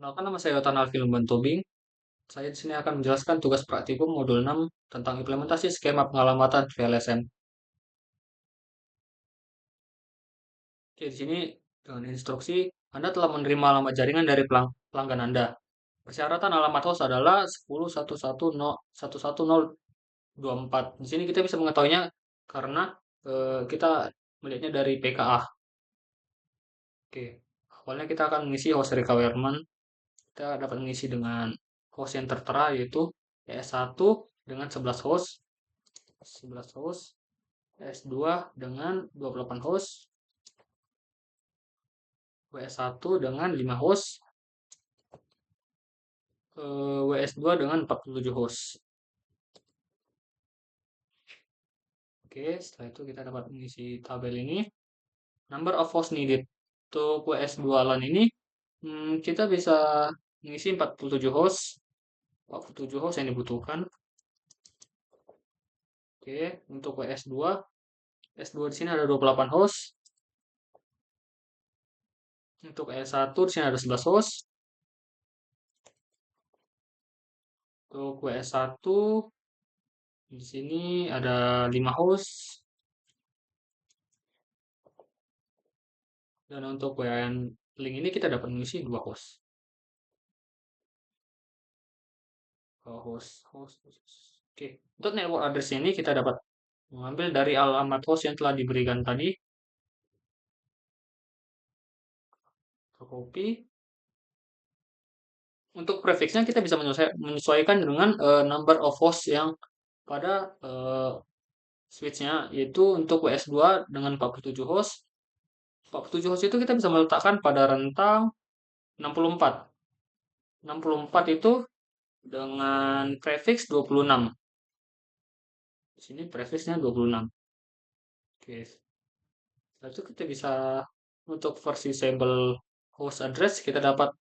Kenalkan nama saya Yotan Alvin Tobing. Saya di sini akan menjelaskan tugas praktikum modul 6 tentang implementasi skema pengalamatan VLSM. Oke, di sini dengan instruksi Anda telah menerima alamat jaringan dari pelanggan Anda. Persyaratan alamat host adalah 10.110.11024. Di sini kita bisa mengetahuinya karena kita melihatnya dari PKA. Oke, awalnya kita akan mengisi host requirement. Kita dapat mengisi dengan host yang tertera yaitu ES1 dengan 11 host, 11 host, ES2 dengan 28 host, WS1 dengan 5 host, WS2 dengan 47 host. Oke, setelah itu kita dapat mengisi tabel ini. Number of host needed. Untuk WS2 LAN ini, kita bisa mengisi 47 host. 47 host yang dibutuhkan. Oke, untuk WS2, S2 di sini ada 28 host. Untuk ES1 di sini ada 11 host. Untuk WS1 di sini ada 5 host. Dan untuk WAN link ini kita dapat mengisi 2 host. Oke, untuk network address ini kita dapat mengambil dari alamat host yang telah diberikan tadi. Copy. Untuk prefixnya kita bisa menyesuaikan dengan number of host yang pada switchnya, yaitu untuk WS2 dengan 47 host. 47 host itu kita bisa meletakkan pada rentang 64. 64 itu dengan prefix 26. Di sini prefixnya 26. Oke. Setelah itu kita bisa untuk versi sampel host address kita dapat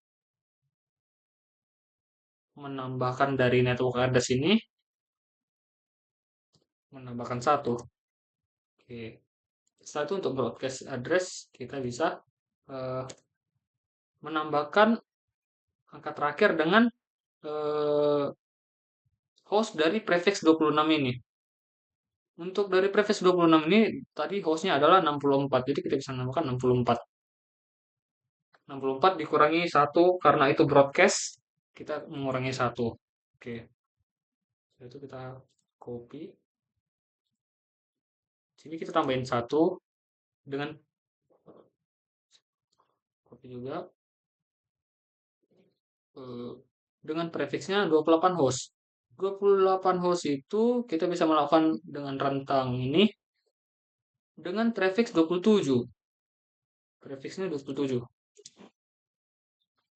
menambahkan dari network address ini menambahkan 1. Oke. Setelah itu untuk broadcast address kita bisa uh, menambahkan angka terakhir dengan uh, host dari prefix 26 ini. Untuk dari prefix 26 ini tadi hostnya adalah 64. Jadi kita bisa menambahkan 64. 64 dikurangi 1 karena itu broadcast, kita mengurangi 1. Oke. Setelah itu kita copy. Sini kita tambahin 1 dengan copy juga dengan prefixnya 28 host. 28 host itu kita bisa melakukan dengan rentang ini dengan prefix 27. Prefixnya 27.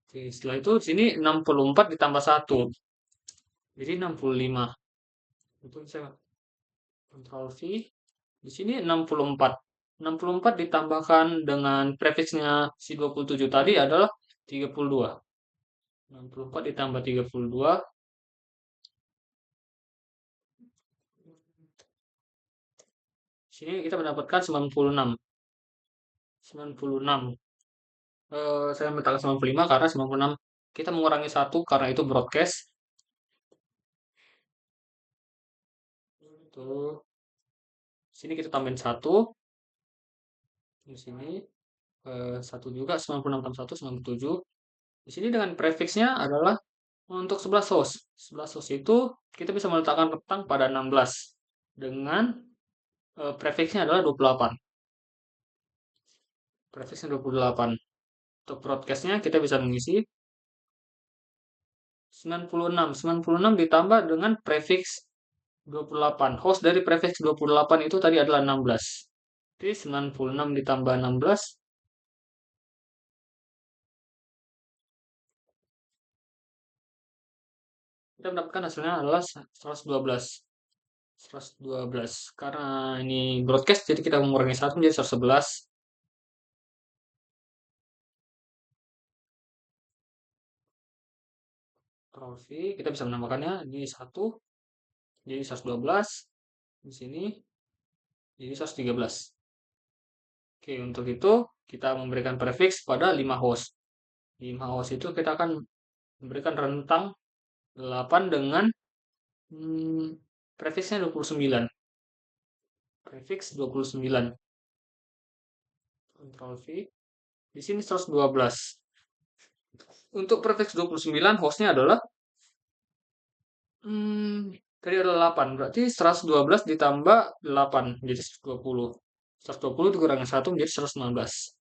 Oke, setelah itu di sini 64 ditambah 1. Jadi 65. Itu saya Ctrl V. Di sini 64. 64 ditambahkan dengan prefixnya si 27 tadi adalah 32. 64 ditambah 32. Sini kita mendapatkan 96. 96. Saya menambahkan 95 karena 96 kita mengurangi 1 karena itu broadcast. Tuh. Sini kita tambahin 1. Di sini 1 juga 96 tambah 1 97. Di sini dengan prefixnya adalah untuk 11 host. 11 host itu kita bisa meletakkan rentang pada 16 dengan prefixnya adalah 28. Prefixnya 28. Untuk broadcastnya kita bisa mengisi 96. 96 ditambah dengan prefix 28. Host dari prefix 28 itu tadi adalah 16. Jadi 96 ditambah 16. Kita mendapatkan hasilnya adalah 112. 112. Karena ini broadcast jadi kita mengurangi 1 menjadi 111. Trofi kita bisa menambahkannya di 1 jadi 112, di sini jadi 113. Oke, untuk itu kita memberikan prefix pada 5 host. 5 host itu kita akan memberikan rentang 8 dengan prefiksnya 29. Prefiks 29. Ctrl V. Di sini 112. Untuk prefiks 29 hostnya adalah tadi ada 8. Berarti 112 ditambah 8 jadi 120. 120 dikurangi 1 menjadi 119.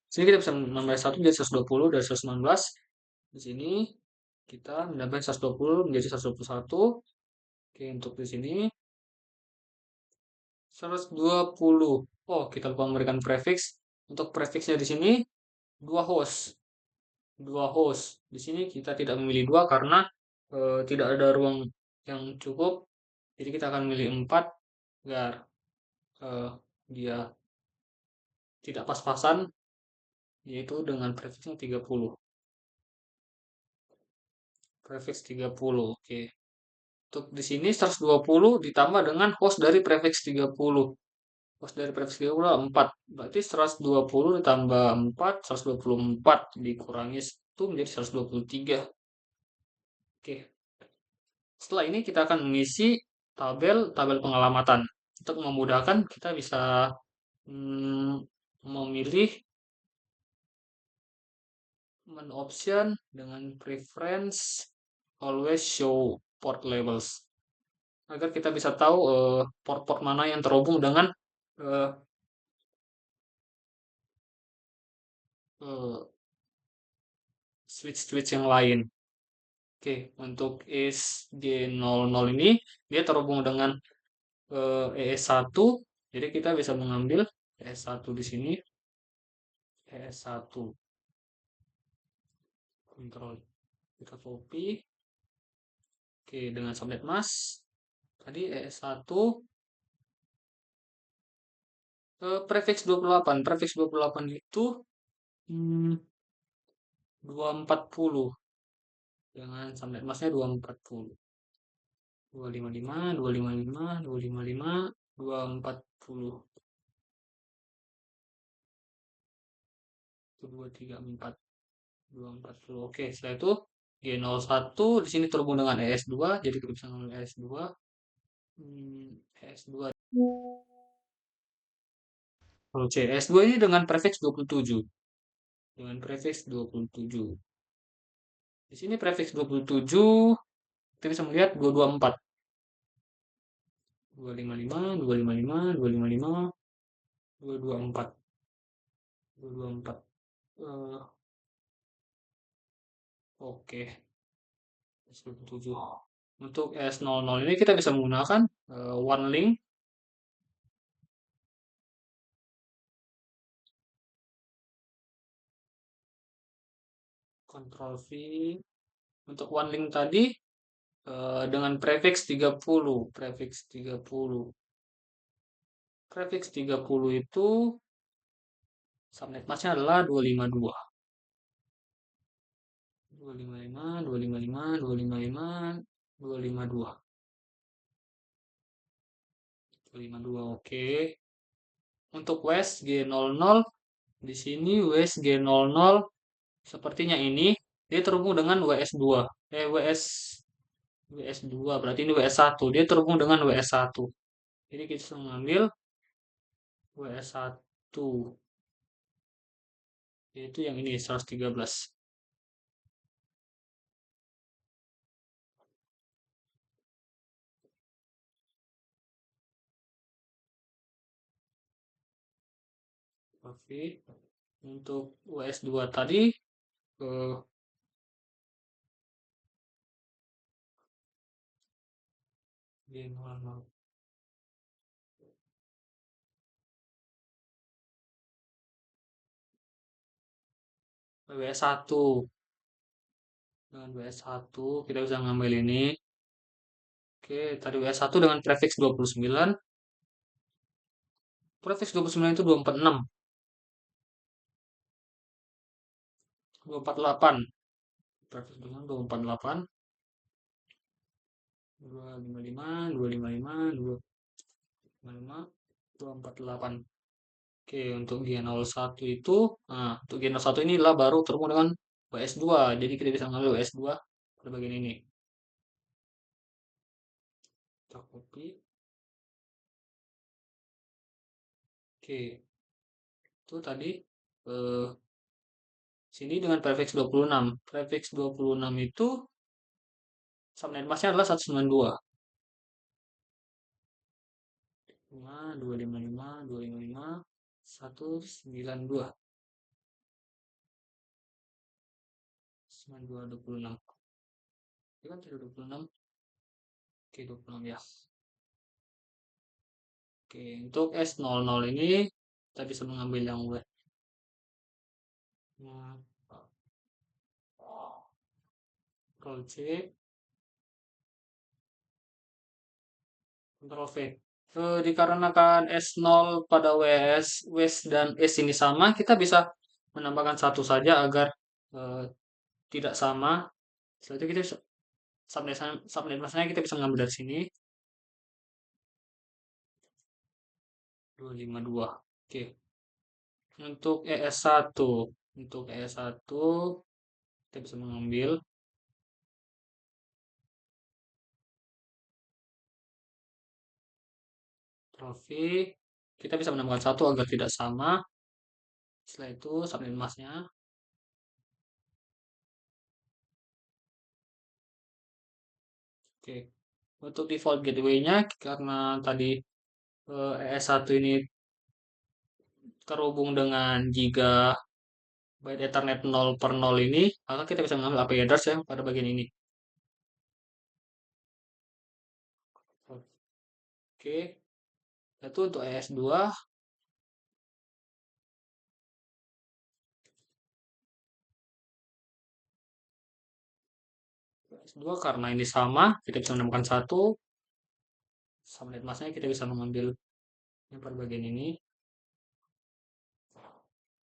Sini kita bisa menambah 1 menjadi 120 dari 119. Di sini kita menambah 120 menjadi 121. Oke, untuk di sini 120. Oh, kita lupa memberikan prefiks. Untuk prefiksnya di sini dua host. Dua host. Di sini kita tidak memilih dua karena tidak ada ruang yang cukup. Jadi kita akan memilih 4 agar eh, dia tidak pas-pasan, yaitu dengan prefiksnya 30. Prefiks 30. Oke. Untuk di sini 120 ditambah dengan host dari prefiks 30. Host dari prefiks 30 4. Berarti 120 ditambah 4, 124 dikurangi 1 menjadi 123. Oke. Setelah ini kita akan mengisi tabel pengelamatan. Untuk memudahkan kita bisa memilih menu option dengan preference always show port labels agar kita bisa tahu port-port mana yang terhubung dengan eh, eh, switch-switch yang lain. Oke, untuk ESG00 ini dia terhubung dengan ES1, jadi kita bisa mengambil ES1 di sini, ES1, kontrol, kita copy, oke dengan subnet mask, tadi ES1, prefix 28, prefix 28 itu 240, dengan subnet masknya 240. 255, 255, 255, 240. 234, 240. Oke, setelah itu G01 di sini terhubung dengan ES2, jadi kita bisa ngambil ES2. ES2. Kalau C, ES2 ini dengan prefix 27. Dengan prefix 27. Di sini prefix 27, kita bisa melihat 224. 255, 255, 255, 224. 224. Oke, S27. Untuk S00 ini kita bisa menggunakan one link. Ctrl V. Untuk one link tadi dengan prefix 30. Prefix 30. Prefix 30 itu subnet masknya adalah 252. 255, 255, 255, 252. 252, oke. Untuk WES G00 di sini WES G00 sepertinya ini dia terhubung dengan WS2. WS2 berarti ini WS1. Dia terhubung dengan WS1. Jadi kita mengambil WS1 yaitu yang ini 113. Oke. Untuk WS2 tadi eh, G00. WS1 dengan WS1 kita bisa ngambil ini. Oke, tadi WS1 dengan prefix 29. Prefix 29 itu 246. 248. Prefix 248. 255, 255, 255, 248. Oke, untuk G01 itu, nah, untuk G01 inilah baru terhubung dengan WS2. Jadi kita bisa mengambil WS2 pada bagian ini. Kita copy. Oke, itu tadi eh, sini dengan prefix 26. Prefix 26 itu subnet masknya adalah 192. 255, 192. 92, 26. Itu kan tidak 26. Oke, 26 ya. Oke, untuk S00 ini kita bisa mengambil yang W. Nah, Ctrl C, Ctrl V. Dikarenakan S0 pada WS dan S ini sama, kita bisa menambahkan satu saja agar eh, tidak sama. Setelah itu kita bisa subnet masknya kita bisa ngambil dari sini 252. Oke. Untuk ES1, untuk ES1 kita bisa mengambil trofi. Kita bisa menambahkan satu agar tidak sama. Setelah itu subnet masknya. Oke. Untuk default gateway-nya karena tadi ES1 ini terhubung dengan Giga byte Ethernet 0/0 ini, maka kita bisa mengambil AP address ya pada bagian ini. Oke, itu untuk ES2. ES2 karena ini sama, kita bisa menemukan satu. Subnet masknya kita bisa mengambil yang pada bagian ini.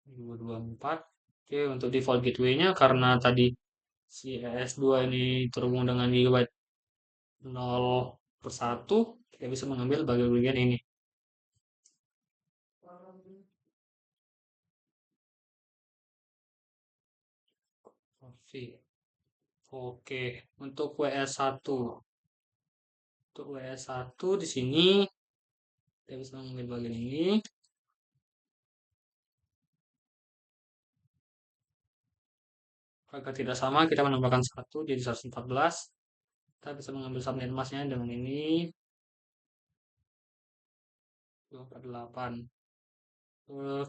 224. Oke, untuk default gateway-nya karena tadi si ES2 ini terhubung dengan gigabyte 0/1, kita bisa mengambil bagian-bagian ini. Oke, untuk WS1. Untuk WS1 di sini kita bisa mengambil bagian ini. Agar tidak sama, kita menambahkan 1 jadi 114. Kita bisa mengambil subnet masknya dengan ini 248.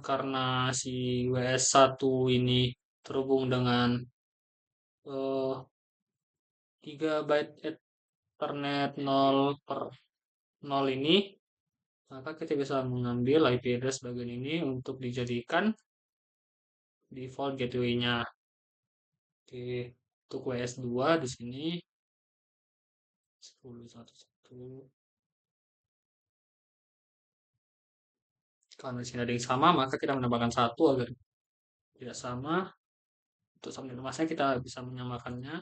Karena si WS1 ini terhubung dengan 3 byte Ethernet 0/0 ini, maka kita bisa mengambil IP address bagian ini untuk dijadikan default gateway-nya. Oke, untuk WS2 di sini 10.1.1. Karena di sini ada yang sama, maka kita menambahkan satu agar tidak sama. Untuk subnet masknya kita bisa menyamakannya.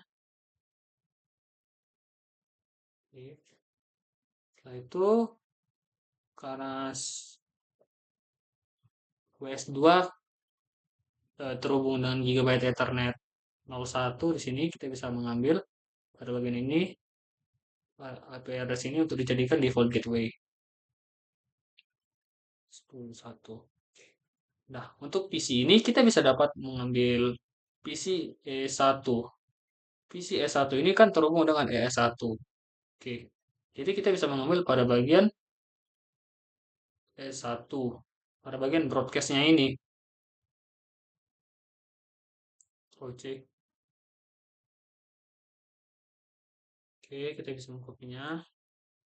Oke. Setelah itu karena WS2 terhubung dengan Gigabyte Ethernet 01 di sini kita bisa mengambil pada bagian ini IP address ini untuk dijadikan default gateway 10.1. Nah, untuk PC ini kita bisa dapat mengambil PC E1. PC E1 ini kan terhubung dengan ES1. Oke. Jadi kita bisa mengambil pada bagian E1. Pada bagian broadcastnya ini. Ctrl Oke, kita bisa mengkopinya.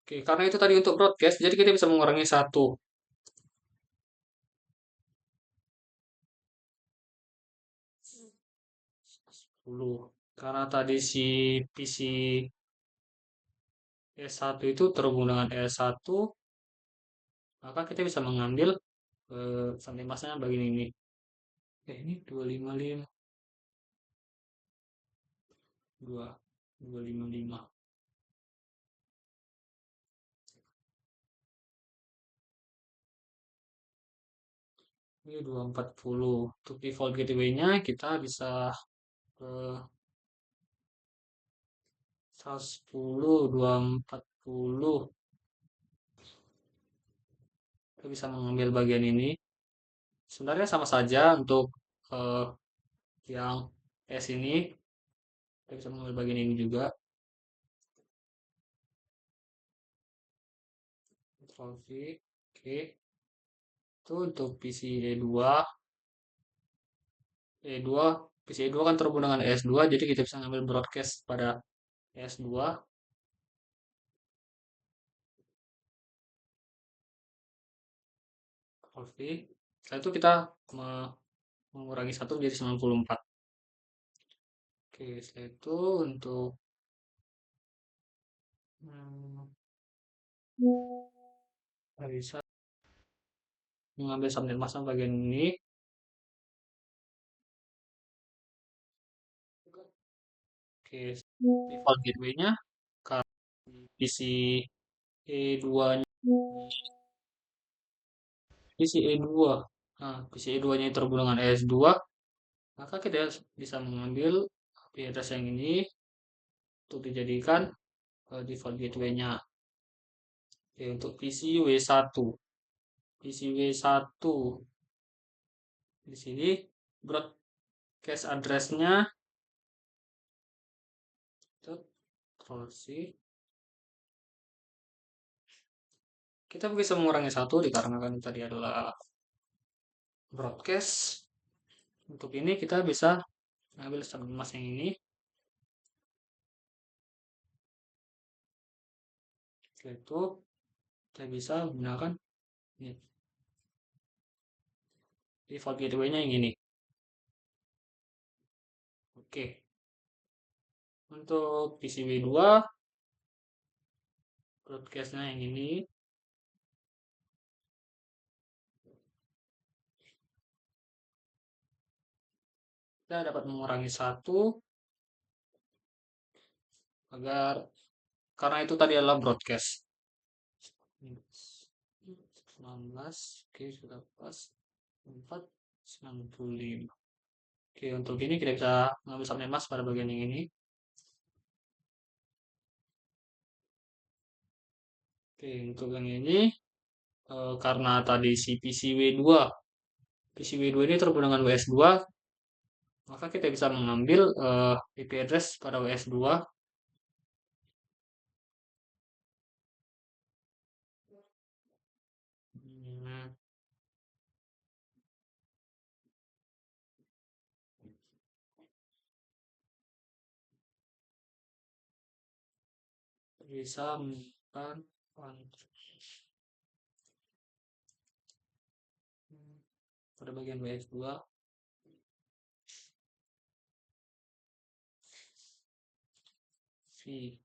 Oke, karena itu tadi untuk broadcast, jadi kita bisa mengurangi satu. 10. Karena tadi si PC S1 itu terhubung dengan S1, maka kita bisa mengambil sampai masanya bagian ini. Ini 255. 255. Ini 240. Untuk default gateway-nya kita bisa ke 110, 240. Kita bisa mengambil bagian ini. Sebenarnya sama saja untuk eh, yang S ini. Kita bisa mengambil bagian ini juga. Ctrl V. Oke. Itu untuk PC E2. E2. PC E2 kan terhubung dengan ES2. Jadi kita bisa mengambil broadcast pada ES2. Ctrl V. Setelah itu kita mengurangi 1 menjadi 94. Oke, setelah itu untuk hmm, kita bisa mengambil subnet mask bagian ini. Oke, default gateway-nya ke PC E2-nya, PC E2. Nah, PC E2-nya terhubung dengan ES2, maka kita bisa mengambil IP address yang ini untuk dijadikan default gateway-nya. Oke, untuk PC W1. PC W1 di sini broadcast address-nya Ctrl C. Kita bisa mengurangi 1 dikarenakan tadi adalah broadcast. Untuk ini kita bisa mengambil subnet mask yang ini. Setelah itu kita bisa menggunakan ini, default gateway-nya yang ini. Oke. Untuk PCB2 broadcast-nya yang ini. Kita dapat mengurangi 1 agar karena itu tadi adalah broadcast. 19, oke sudah pas. 495. Oke, untuk ini kita bisa mengambil subnet mask pada bagian yang ini. Oke, untuk yang ini karena tadi si PCW2 ini terhubung dengan WS2, maka kita bisa mengambil IP address pada WS2. Hmm, bisa menggunakan pada bagian WS2. V.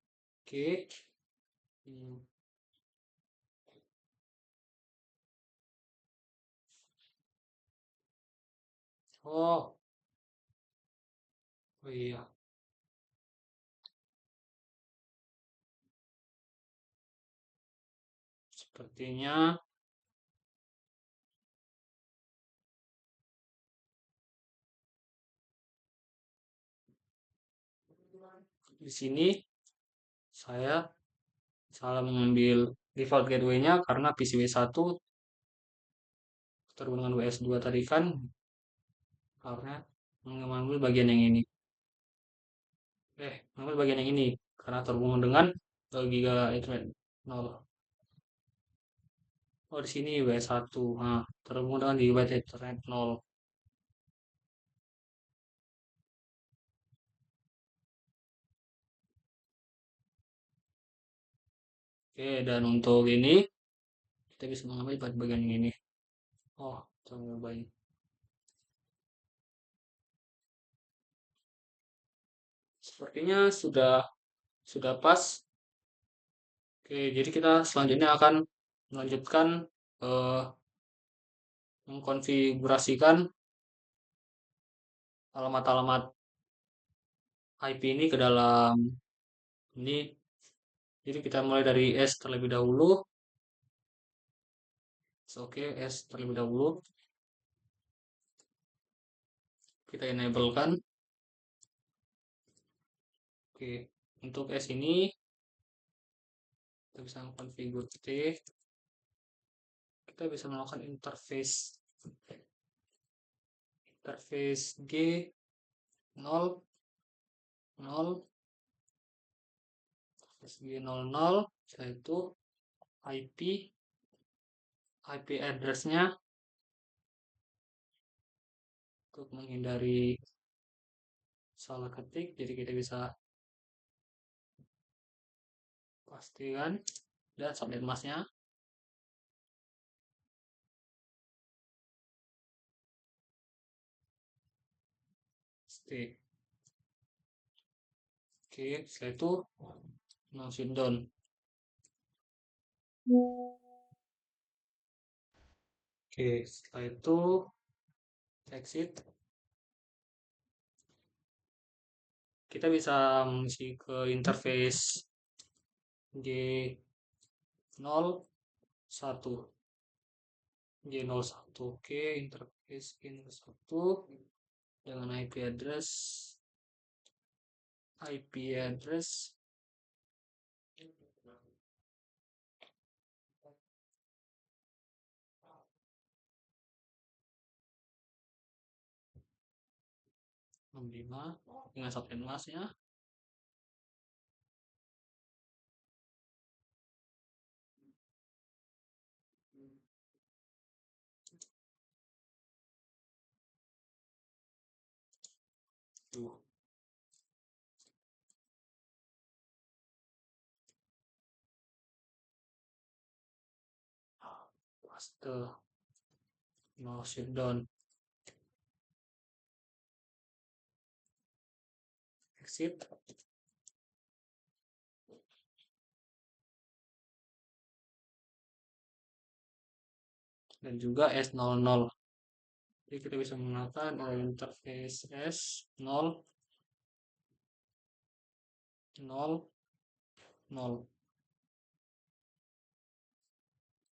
Oke. Hmm. Oh, oh iya. Sepertinya di sini saya salah mengambil default gateway-nya karena PCW1 terhubung dengan WS2 tadi kan karena mengambil bagian yang ini. Mengambil bagian yang ini karena terhubung dengan Giga Ethernet 0. Oh, di sini W1. Nah, terhubung dengan Giga Ethernet 0. Oke, dan untuk ini kita bisa mengambil pada bagian yang ini. Oh, terlalu baik. Sepertinya sudah pas. Oke, jadi kita selanjutnya akan melanjutkan eh, mengkonfigurasikan alamat-alamat IP ini ke dalam ini. Jadi kita mulai dari S terlebih dahulu. Oke, S terlebih dahulu. kita enable kan. Oke, untuk S ini kita bisa configure T, kita bisa melakukan interface G 0 0 G00, setelah itu IP address-nya untuk menghindari salah ketik, jadi kita bisa pastikan, dan subnet mask-nya. Oke, setelah itu no shutdown. Oke, setelah itu exit. Kita bisa mengisi ke interface G01. G01. Oke, interface G01 dengan IP address 65 dengan subnet mask-nya. Tuh. Paste. No shutdown. Exit. Dan juga S00. Jadi kita bisa menggunakan interface S0 0 0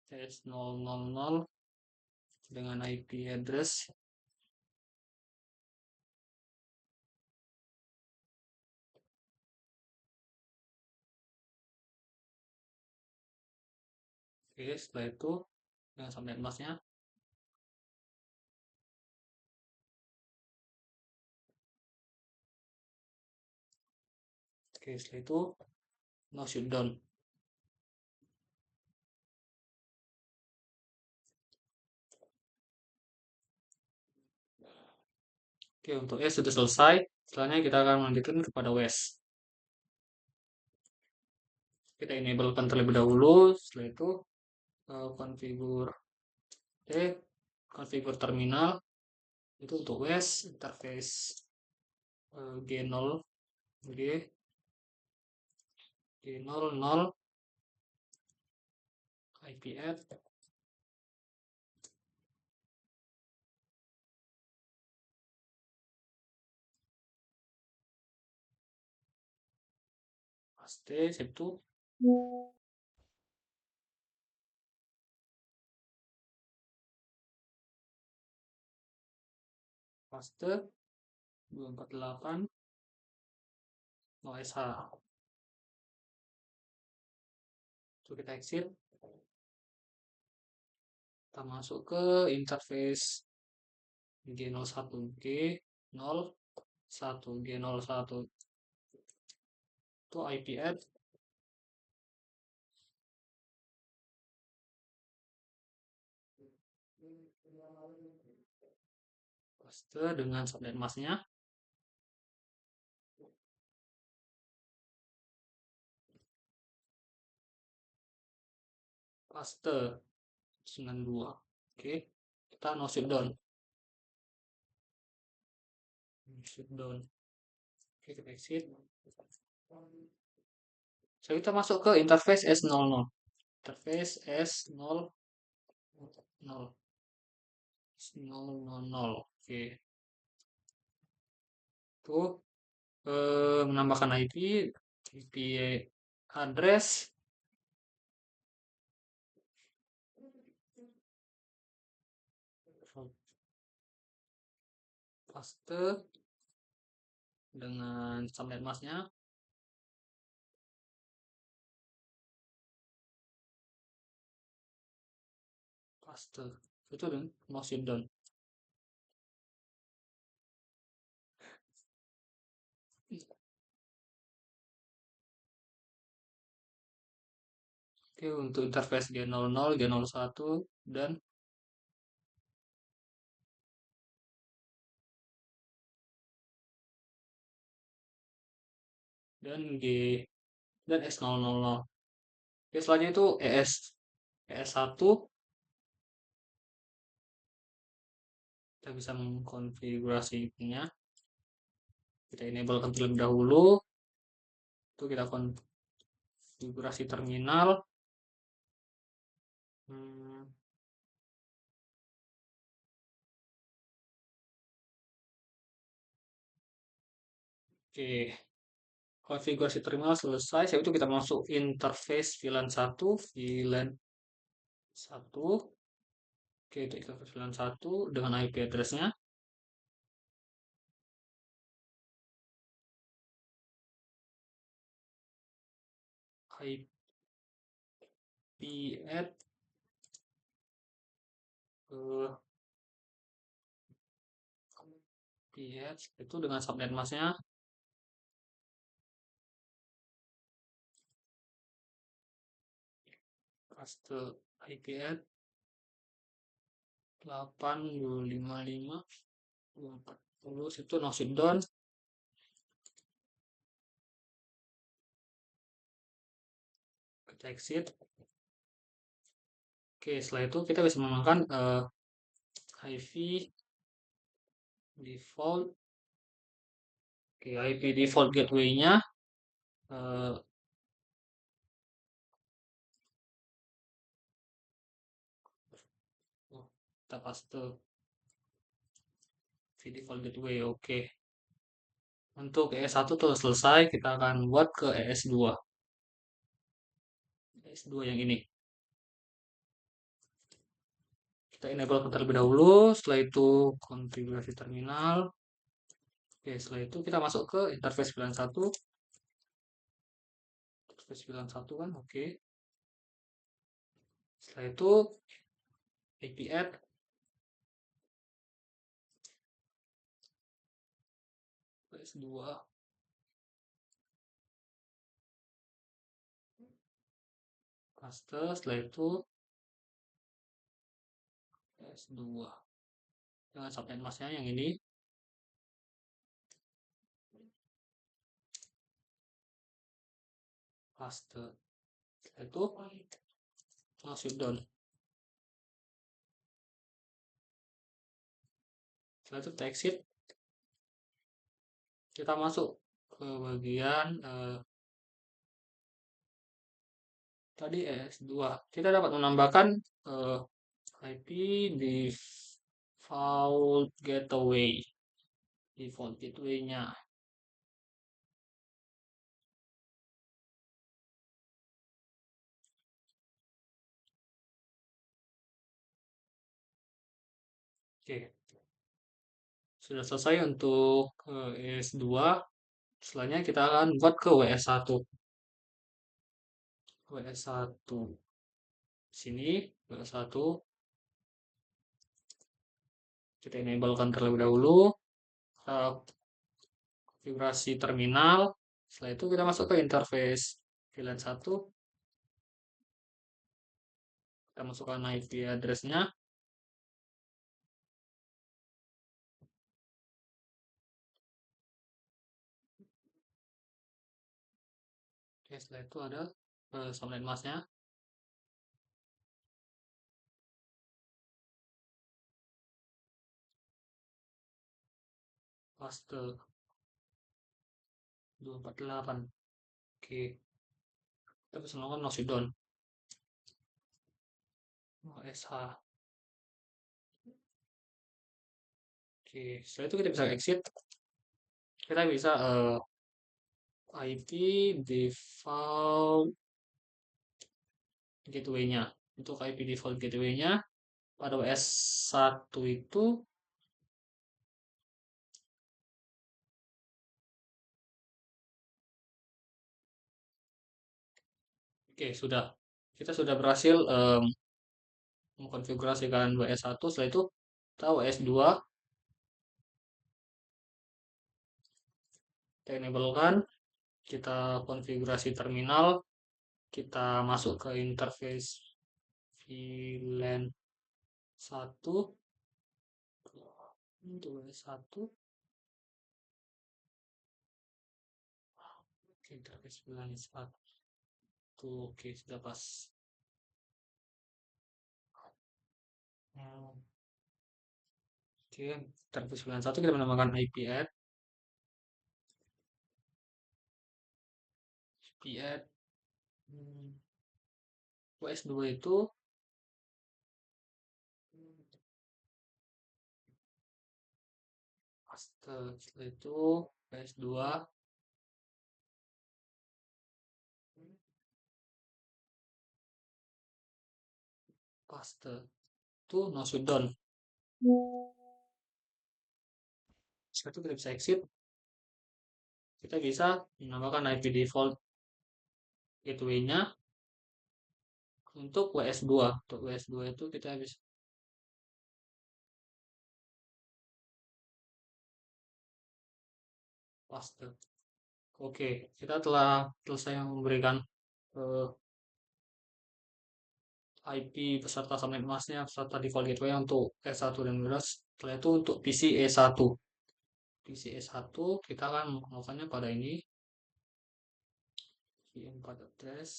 S000 dengan IP address oke, setelah itu dengan subnet mask-nya. Oke, setelah itu no shutdown. Oke, untuk S sudah selesai. Setelahnya kita akan melanjutkan kepada WES. Kita enablekan terlebih dahulu. Setelah itu configure terminal. Itu untuk WES interface G0 G00 IP address paste itu paste 248 OSH. Itu kita exit. Kita masuk ke interface G01 G01 itu IP address paste dengan subnet mask-nya. Paste 92. Oke, kita no shutdown. Oke, kita exit. So, kita masuk ke interface S00. Interface S00. Oke. Itu menambahkan IP address paste dengan subnet masknya, paste itu dan mouse down. Oke, untuk interface G00, G01 dan G dan S000. Oke, selanjutnya itu ES1, kita bisa mengkonfigurasinya. Kita enable terlebih dahulu, itu kita konfigurasi terminal. Hmm, oke, konfigurasi terminal selesai. Setelah itu kita masuk interface VLAN 1. Oke, itu interface VLAN 1 dengan IP address-nya. IP add itu dengan subnet masknya paste IP add 8.255.240 itu no down. Kita exit. Oke, setelah itu kita bisa menggunakan IP default. Oke, IP default gateway-nya kita paste IP default gateway. Oke. Untuk ES1 tuh selesai, kita akan buat ke ES2. ES2 yang ini. Kita enable terlebih dahulu, setelah itu konfigurasi terminal. Oke, setelah itu kita masuk ke interface VLAN 1. Interface VLAN 1 kan, oke. Setelah itu IP add ES2. Paste, setelah itu ES2. Dengan subnet masknya yang ini. Paste. Setelah itu masuk down. Setelah itu kita exit. Kita masuk ke bagian tadi ES2. Kita dapat menambahkan IP default gateway. Default gateway-nya. Oke. Sudah selesai untuk ES2. Selanjutnya kita akan buat ke WS1. WS1. Sini WS1 kita enablekan terlebih dahulu. Konfigurasi terminal. Setelah itu kita masuk ke interface VLAN 1. Kita masukkan IP address-nya. Oke, setelah itu ada subnet masknya. Paste 248. Oke, kita bisa melakukan no down. SH. Oke, setelah itu kita bisa exit. Kita bisa IP default gateway-nya. Untuk IP default gateway-nya pada WS1 itu Oke, sudah. Kita sudah berhasil mengkonfigurasikan WS1. Setelah itu kita WS2, kita enablekan, kita konfigurasi terminal, kita masuk ke interface VLAN 1 untuk WS1. Oke, interface VLAN 1. Oke, sudah pas. Hmm, Oke, interface VLAN 1 kita menambahkan IP add, hmm, WS2 itu paste. Setelah itu WS2 paste. Itu no shutdown. Setelah itu kita bisa exit. Kita bisa menambahkan IP default gateway-nya untuk WS2. Untuk WS2 itu kita bisa paste. Oke, kita telah selesai memberikan IP beserta subnet masknya beserta default gateway untuk E1 dan Windows. Setelah itu untuk PC E1. PC E1 kita akan melakukannya pada ini v4 address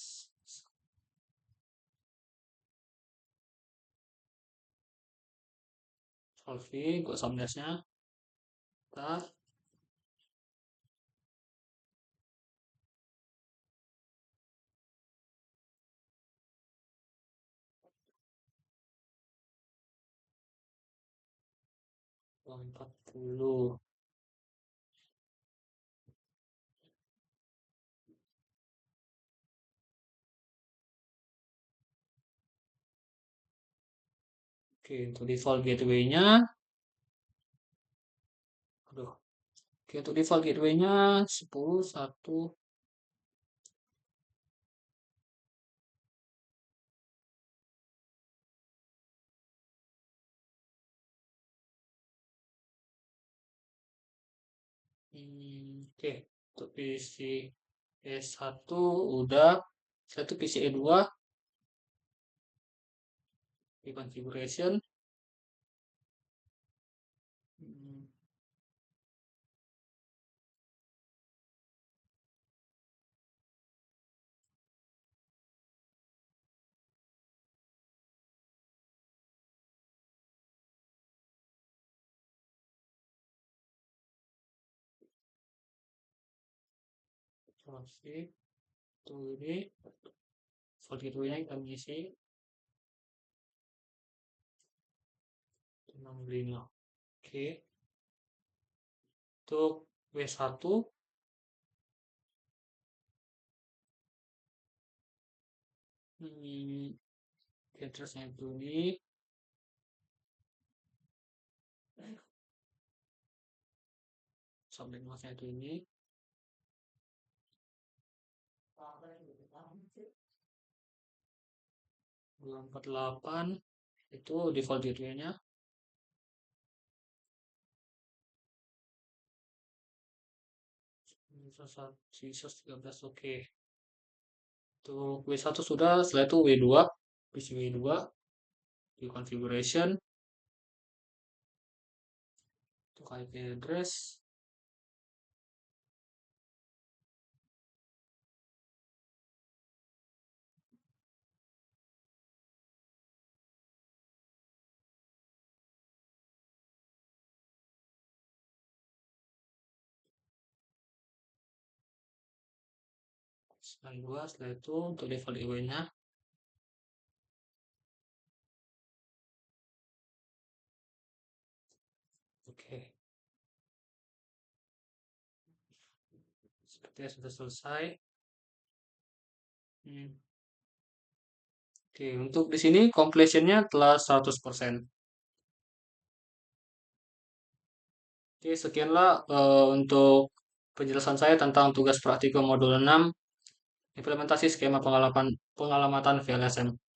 solving untuk subnetnya kita uang 40. Oke, untuk default gateway-nya, aduh. Oke, untuk default gateway-nya 10 1. Oke, untuk PC E1 udah. Satu PC E2 di configuration. Hmm, Oke, itu ini default gateway-nya kita mengisi 65. Oke, untuk W1 hmm, address-nya itu ini subnet masknya itu ini 248 itu default gateway-nya. Sisa 13. Oke, untuk W1 sudah. Setelah itu W2 PC W2 di configuration untuk IP address 92. Setelah itu untuk default gateway-nya oke, sepertinya sudah selesai. Hmm. Oke, untuk di sini completion-nya telah 100%. Oke, sekianlah untuk penjelasan saya tentang tugas praktikum modul 6 implementasi skema pengalamatan VLSM.